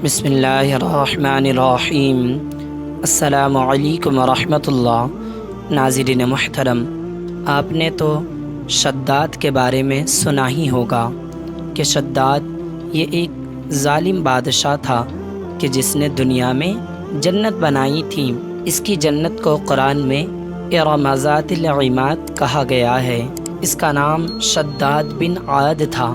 بسم اللہ الرحمن الرحیم۔ السلام علیکم ورحمۃ اللہ۔ ناظرین محترم، آپ نے تو شداد کے بارے میں سنا ہی ہوگا کہ شداد یہ ایک ظالم بادشاہ تھا کہ جس نے دنیا میں جنت بنائی تھی۔ اس کی جنت کو قرآن میں ارم ذات العماد کہا گیا ہے۔ اس کا نام شداد بن عاد تھا۔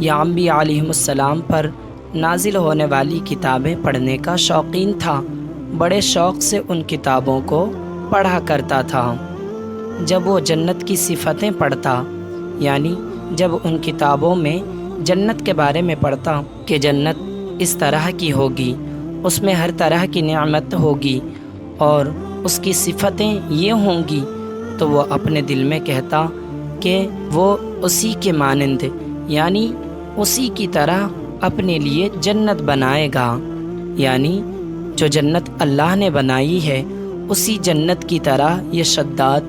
یہ انبیاء علیہم السلام پر نازل ہونے والی کتابیں پڑھنے کا شوقین تھا۔ بڑے شوق سے ان کتابوں کو پڑھا کرتا تھا۔ جب وہ جنت کی صفتیں پڑھتا، یعنی جب ان کتابوں میں جنت کے بارے میں پڑھتا کہ جنت اس طرح کی ہوگی، اس میں ہر طرح کی نعمت ہوگی اور اس کی صفتیں یہ ہوں گی، تو وہ اپنے دل میں کہتا کہ وہ اسی کے مانند، یعنی اسی کی طرح اپنے لیے جنت بنائے گا، یعنی جو جنت اللہ نے بنائی ہے اسی جنت کی طرح یہ شداد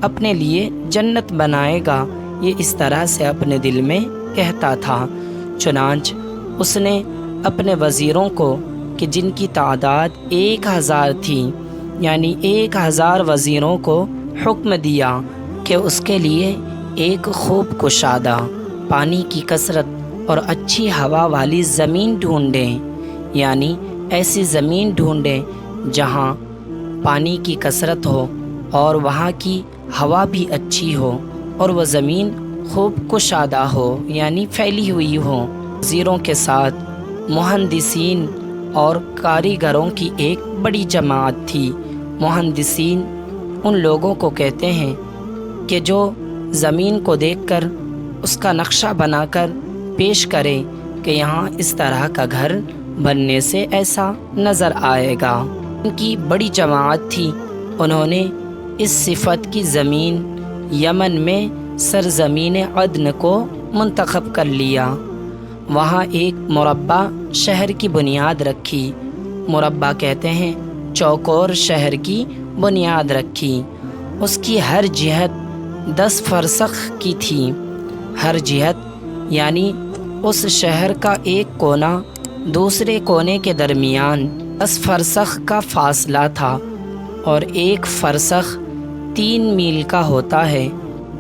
اپنے لیے جنت بنائے گا۔ یہ اس طرح سے اپنے دل میں کہتا تھا۔ چنانچہ اس نے اپنے وزیروں کو، کہ جن کی تعداد 1000 تھی، یعنی 1000 وزیروں کو حکم دیا کہ اس کے لیے ایک خوب کشادہ، پانی کی کثرت اور اچھی ہوا والی زمین ڈھونڈیں، یعنی ایسی زمین ڈھونڈیں جہاں پانی کی کثرت ہو اور وہاں کی ہوا بھی اچھی ہو اور وہ زمین خوب کشادہ ہو، یعنی پھیلی ہوئی ہو۔ وزیروں کے ساتھ مہندسین اور کاریگروں کی ایک بڑی جماعت تھی۔ مہندسین ان لوگوں کو کہتے ہیں کہ جو زمین کو دیکھ کر اس کا نقشہ بنا کر پیش کرے کہ یہاں اس طرح کا گھر بننے سے ایسا نظر آئے گا۔ ان کی بڑی جماعت تھی۔ انہوں نے اس صفت کی زمین یمن میں سرزمین عدن کو منتخب کر لیا۔ وہاں ایک مربع شہر کی بنیاد رکھی۔ مربع کہتے ہیں چوکور شہر کی بنیاد رکھی۔ اس کی ہر جہت 10 فرسخ کی تھی۔ ہر جہت یعنی اس شہر کا ایک کونا دوسرے کونے کے درمیان 10 فرسخ کا فاصلہ تھا، اور ایک فرسخ 3 میل کا ہوتا ہے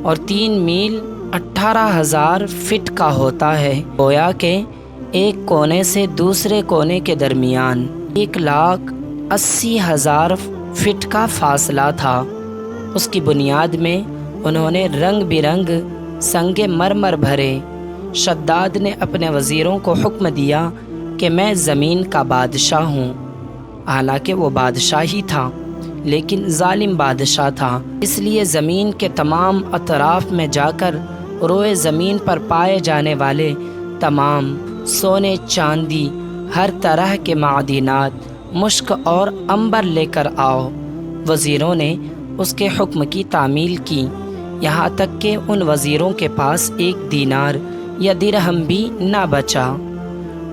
اور 3 میل 18,000 فٹ کا ہوتا ہے۔ گویا کہ ایک کونے سے دوسرے کونے کے درمیان 1,80,000 فٹ کا فاصلہ تھا۔ اس کی بنیاد میں انہوں نے رنگ برنگ سنگ مرمر بھرے۔ شداد نے اپنے وزیروں کو حکم دیا کہ میں زمین کا بادشاہ ہوں۔ حالانکہ وہ بادشاہ ہی تھا، لیکن ظالم بادشاہ تھا، اس لیے زمین کے تمام اطراف میں جا کر روئے زمین پر پائے جانے والے تمام سونے چاندی، ہر طرح کے معدنیات، مشک اور عنبر لے کر آؤ۔ وزیروں نے اس کے حکم کی تعمیل کی، یہاں تک کہ ان وزیروں کے پاس 1 دینار یا درہم بھی نہ بچا۔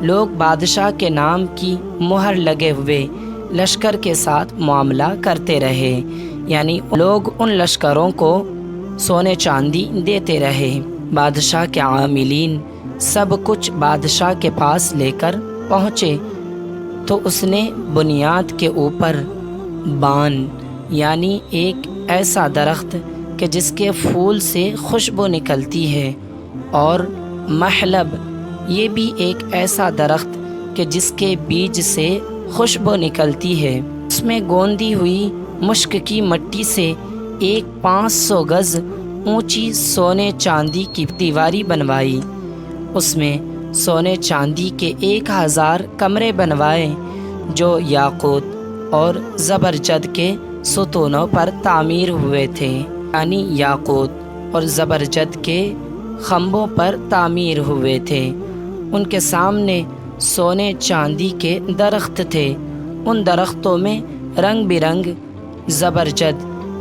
لوگ بادشاہ کے نام کی مہر لگے ہوئے لشکر کے ساتھ معاملہ کرتے رہے، یعنی لوگ ان لشکروں کو سونے چاندی دیتے رہے۔ بادشاہ کے عاملین سب کچھ بادشاہ کے پاس لے کر پہنچے تو اس نے بنیاد کے اوپر بان، یعنی ایک ایسا درخت کہ جس کے پھول سے خوشبو نکلتی ہے، اور محلب، یہ بھی ایک ایسا درخت کہ جس کے بیج سے خوشبو نکلتی ہے، اس میں گوندی ہوئی مشک کی مٹی سے ایک 500 گز اونچی سونے چاندی کی دیواری بنوائی۔ اس میں سونے چاندی کے 1000 کمرے بنوائے جو یاقوت اور زبرجد کے ستونوں پر تعمیر ہوئے تھے، یعنی یاقوت اور زبرجد کے کھمبوں پر تعمیر ہوئے تھے۔ ان کے سامنے سونے چاندی کے درخت تھے۔ ان درختوں میں رنگ برنگ زبرجد،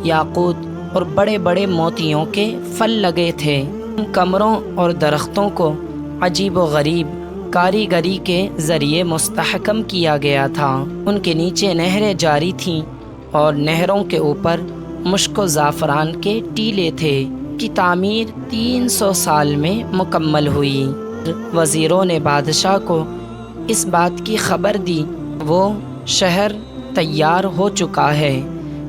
یاقوت اور بڑے بڑے موتیوں کے پھل لگے تھے۔ ان کمروں اور درختوں کو عجیب و غریب کاریگری کے ذریعے مستحکم کیا گیا تھا۔ ان کے نیچے نہریں جاری تھیں اور نہروں کے اوپر مشک و زعفران کے ٹیلے تھے۔ کی تعمیر 300 سال میں مکمل ہوئی۔ وزیروں نے بادشاہ کو اس بات کی خبر دی وہ شہر تیار ہو چکا ہے۔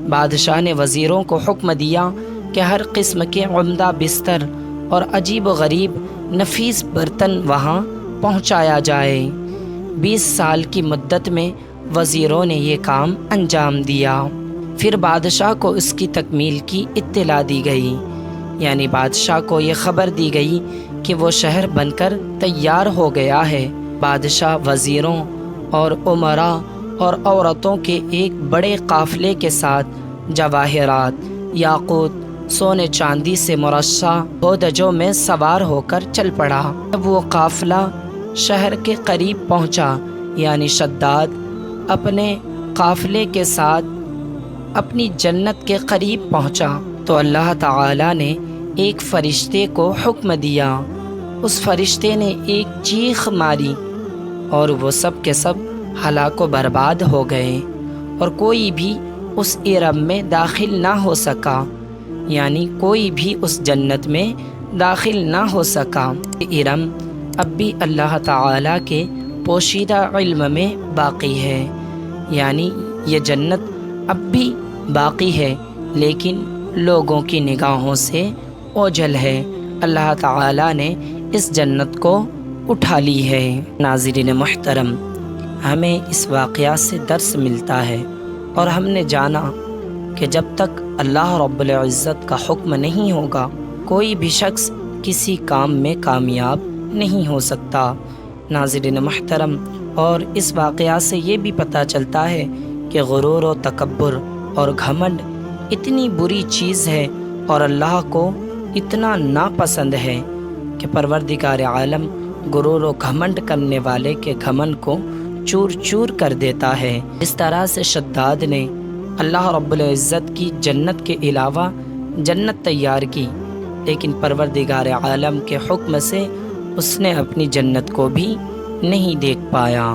بادشاہ نے وزیروں کو حکم دیا کہ ہر قسم کے عمدہ بستر اور عجیب و غریب نفیس برتن وہاں پہنچایا جائے۔ 20 سال کی مدت میں وزیروں نے یہ کام انجام دیا۔ پھر بادشاہ کو اس کی تکمیل کی اطلاع دی گئی، یعنی بادشاہ کو یہ خبر دی گئی کہ وہ شہر بن کر تیار ہو گیا ہے۔ بادشاہ وزیروں اور امراء اور عورتوں کے ایک بڑے قافلے کے ساتھ جواہرات، یاقوت، سونے چاندی سے مرصع ہودجوں میں سوار ہو کر چل پڑا۔ جب وہ قافلہ شہر کے قریب پہنچا، یعنی شداد اپنے قافلے کے ساتھ اپنی جنت کے قریب پہنچا تو اللہ تعالی نے ایک فرشتے کو حکم دیا۔ اس فرشتے نے ایک چیخ ماری اور وہ سب کے سب ہلاک و برباد ہو گئے، اور کوئی بھی اس ارم میں داخل نہ ہو سکا، یعنی کوئی بھی اس جنت میں داخل نہ ہو سکا۔ ارم اب بھی اللہ تعالی کے پوشیدہ علم میں باقی ہے، یعنی یہ جنت اب بھی باقی ہے لیکن لوگوں کی نگاہوں سے اوجھل ہے۔ اللہ تعالی نے اس جنت کو اٹھا لی ہے۔ ناظرین محترم، ہمیں اس واقعہ سے درس ملتا ہے، اور ہم نے جانا کہ جب تک اللہ رب العزت کا حکم نہیں ہوگا کوئی بھی شخص کسی کام میں کامیاب نہیں ہو سکتا۔ ناظرین محترم، اور اس واقعہ سے یہ بھی پتہ چلتا ہے کہ غرور و تکبر اور گھمنڈ اتنی بری چیز ہے اور اللہ کو اتنا ناپسند ہے کہ پروردگار عالم غرور و گھمنڈ کرنے والے کے گھمنڈ کو چور چور کر دیتا ہے۔ اس طرح سے شداد نے اللہ رب العزت کی جنت کے علاوہ جنت تیار کی، لیکن پروردگار عالم کے حکم سے اس نے اپنی جنت کو بھی نہیں دیکھ پایا،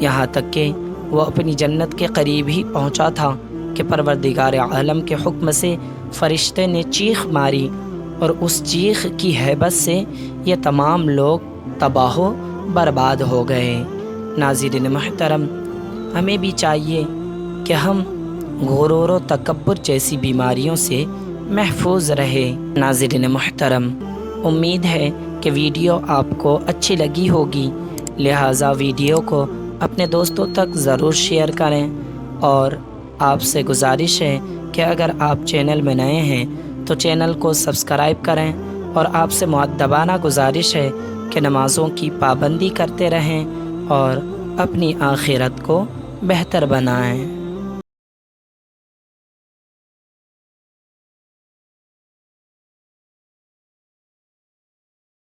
یہاں تک کہ وہ اپنی جنت کے قریب ہی پہنچا تھا کہ پروردگار عالم کے حکم سے فرشتے نے چیخ ماری، اور اس چیخ کی ہیبت سے یہ تمام لوگ تباہ و برباد ہو گئے۔ ناظرین محترم، ہمیں بھی چاہیے کہ ہم غرور و تکبر جیسی بیماریوں سے محفوظ رہے۔ ناظرین محترم، امید ہے کہ ویڈیو آپ کو اچھی لگی ہوگی، لہٰذا ویڈیو کو اپنے دوستوں تک ضرور شیئر کریں، اور آپ سے گزارش ہے کہ اگر آپ چینل میں نئے ہیں تو چینل کو سبسکرائب کریں، اور آپ سے مؤدبانہ گزارش ہے کہ نمازوں کی پابندی کرتے رہیں اور اپنی آخرت کو بہتر بنائیں۔